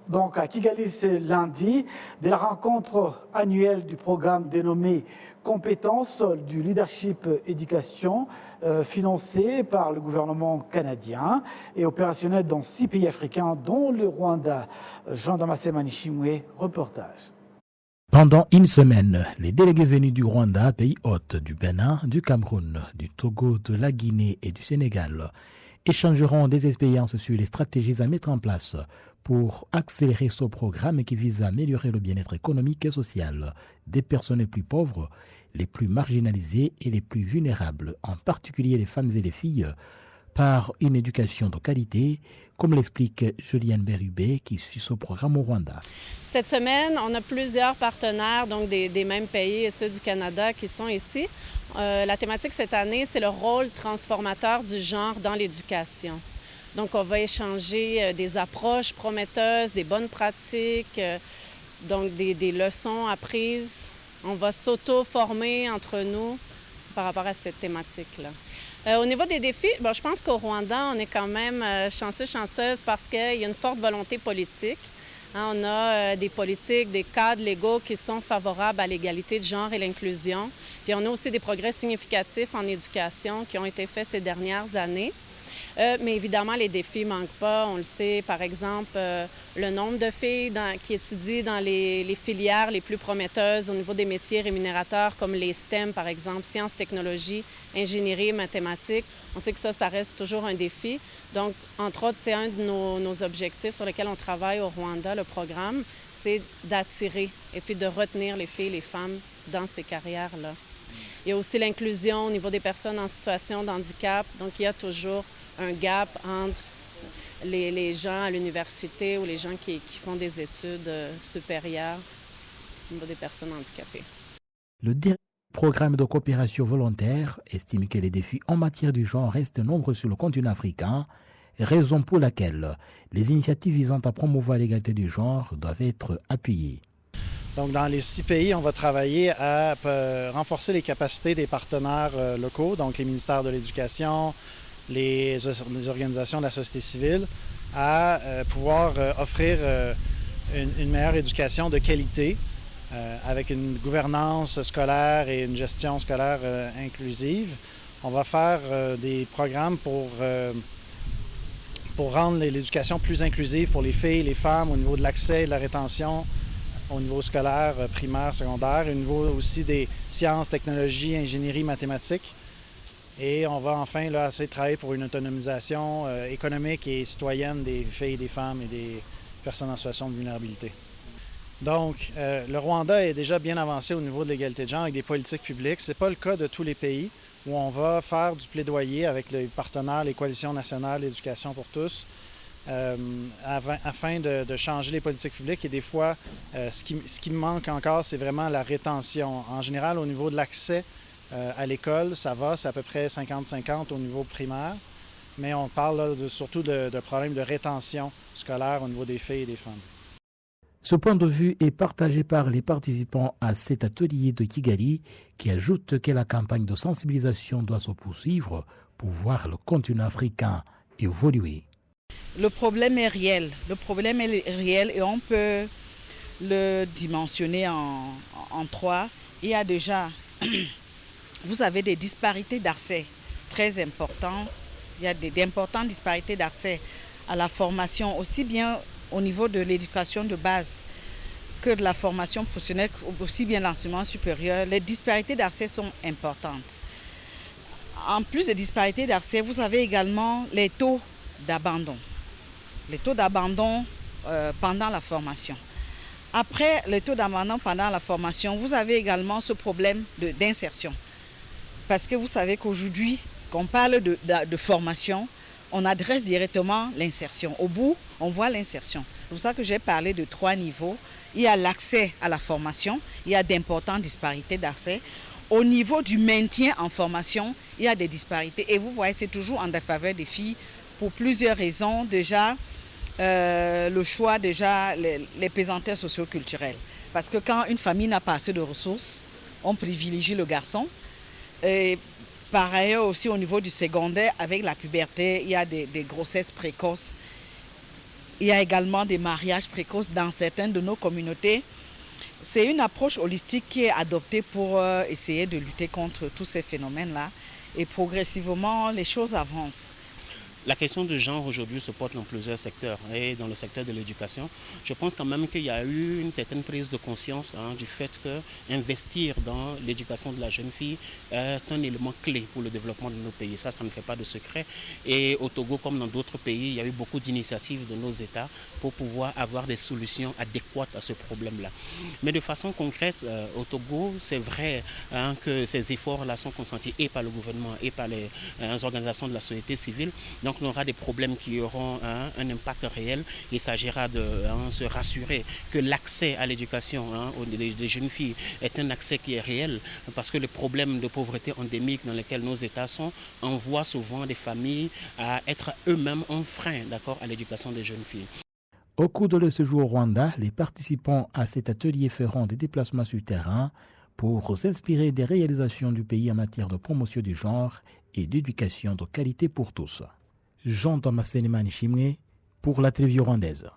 Donc à Kigali ce lundi, de la rencontre annuelle du programme dénommé Compétences du leadership éducation, financé par le gouvernement canadien et opérationnel dans 6 pays africains, dont le Rwanda. Jean-Damascène Manishimwe, reportage. Pendant une semaine, les délégués venus du Rwanda, pays hôte, du Bénin, du Cameroun, du Togo, de la Guinée et du Sénégal échangeront des expériences sur les stratégies à mettre en place pour accélérer ce programme qui vise à améliorer le bien-être économique et social des personnes les plus pauvres, les plus marginalisées et les plus vulnérables, en particulier les femmes et les filles, par une éducation de qualité, comme l'explique Juliane Berubé qui suit ce programme au Rwanda. Cette semaine, on a plusieurs partenaires, donc des mêmes pays et ceux du Canada qui sont ici. La thématique cette année, c'est le rôle transformateur du genre dans l'éducation. Donc, on va échanger des approches prometteuses, des bonnes pratiques, donc des leçons apprises. On va s'auto-former entre nous par rapport à cette thématique-là. Au niveau des défis, je pense qu'au Rwanda, on est quand même chanceuse parce qu'il y a une forte volonté politique. On a des politiques, des cadres légaux qui sont favorables à l'égalité de genre et l'inclusion. Puis on a aussi des progrès significatifs en éducation qui ont été faits ces dernières années. Mais évidemment, les défis ne manquent pas. On le sait, par exemple, le nombre de filles qui étudient dans les filières les plus prometteuses au niveau des métiers rémunérateurs comme les STEM, par exemple, sciences, technologies, ingénierie, mathématiques. On sait que ça reste toujours un défi. Donc, entre autres, c'est un de nos objectifs sur lesquels on travaille au Rwanda, le programme, c'est d'attirer et puis de retenir les filles et les femmes dans ces carrières-là. Il y a aussi l'inclusion au niveau des personnes en situation de handicap. Donc, il y a toujours un gap entre les gens à l'université ou les gens qui font des études supérieures au niveau des personnes handicapées. Le dernier programme de coopération volontaire estime que les défis en matière du genre restent nombreux sur le continent africain, raison pour laquelle les initiatives visant à promouvoir l'égalité du genre doivent être appuyées. Donc, dans les 6 pays, on va travailler à renforcer les capacités des partenaires locaux, donc les ministères de l'Éducation, les organisations de la société civile, à pouvoir offrir une meilleure éducation de qualité avec une gouvernance scolaire et une gestion scolaire inclusive. On va faire des programmes pour rendre l'éducation plus inclusive pour les filles, les femmes, au niveau de l'accès et de la rétention, au niveau scolaire, primaire, secondaire, au niveau aussi des sciences, technologies, ingénierie, mathématiques. Et on va enfin essayer de travailler pour une autonomisation économique et citoyenne des filles, des femmes et des personnes en situation de vulnérabilité. Donc, le Rwanda est déjà bien avancé au niveau de l'égalité de genre avec des politiques publiques. Ce n'est pas le cas de tous les pays où on va faire du plaidoyer avec les partenaires, les coalitions nationales d'éducation pour tous, afin de changer les politiques publiques. Et des fois, ce qui me manque encore, c'est vraiment la rétention. En général, au niveau de l'accès à l'école, ça va, c'est à peu près 50-50 au niveau primaire, mais on parle là, surtout de problèmes de rétention scolaire au niveau des filles et des femmes. Ce point de vue est partagé par les participants à cet atelier de Kigali qui ajoute que la campagne de sensibilisation doit se poursuivre pour voir le continent africain évoluer. Le problème est réel. Et on peut le dimensionner en 3. Il y a déjà... Vous avez des disparités d'accès très importantes. Il y a d'importantes disparités d'accès à la formation, aussi bien au niveau de l'éducation de base que de la formation professionnelle, aussi bien l'enseignement supérieur. Les disparités d'accès sont importantes. En plus des disparités d'accès, vous avez également les taux d'abandon. Les taux d'abandon pendant la formation. Après les taux d'abandon pendant la formation, vous avez également ce problème d'insertion. Parce que vous savez qu'aujourd'hui, quand on parle de formation, on adresse directement l'insertion. Au bout, on voit l'insertion. C'est pour ça que j'ai parlé de 3 niveaux. Il y a l'accès à la formation, il y a d'importantes disparités d'accès. Au niveau du maintien en formation, il y a des disparités. Et vous voyez, c'est toujours en défaveur des filles pour plusieurs raisons. Déjà, le choix, les pesanteurs socio-culturelles. Parce que quand une famille n'a pas assez de ressources, on privilégie le garçon. Et par ailleurs aussi au niveau du secondaire, avec la puberté, il y a des grossesses précoces. Il y a également des mariages précoces dans certaines de nos communautés. C'est une approche holistique qui est adoptée pour essayer de lutter contre tous ces phénomènes-là. Et progressivement, les choses avancent. La question du genre aujourd'hui se porte dans plusieurs secteurs et dans le secteur de l'éducation. Je pense quand même qu'il y a eu une certaine prise de conscience du fait qu'investir dans l'éducation de la jeune fille est un élément clé pour le développement de nos pays. Ça ne fait pas de secret. Et au Togo, comme dans d'autres pays, il y a eu beaucoup d'initiatives de nos États pour pouvoir avoir des solutions adéquates à ce problème-là. Mais de façon concrète, au Togo, c'est vrai que ces efforts-là sont consentis et par le gouvernement et par les organisations de la société civile. Donc on aura des problèmes qui auront un impact réel. Il s'agira de se rassurer que l'accès à l'éducation des jeunes filles est un accès qui est réel, parce que les problèmes de pauvreté endémique dans lesquels nos États sont envoient souvent des familles à être eux-mêmes un frein, à l'éducation des jeunes filles. Au cours de leur séjour au Rwanda, les participants à cet atelier feront des déplacements sur terrain pour s'inspirer des réalisations du pays en matière de promotion du genre et d'éducation de qualité pour tous. Jean-Thomas Sénéman Chimé pour la télévision rwandaise.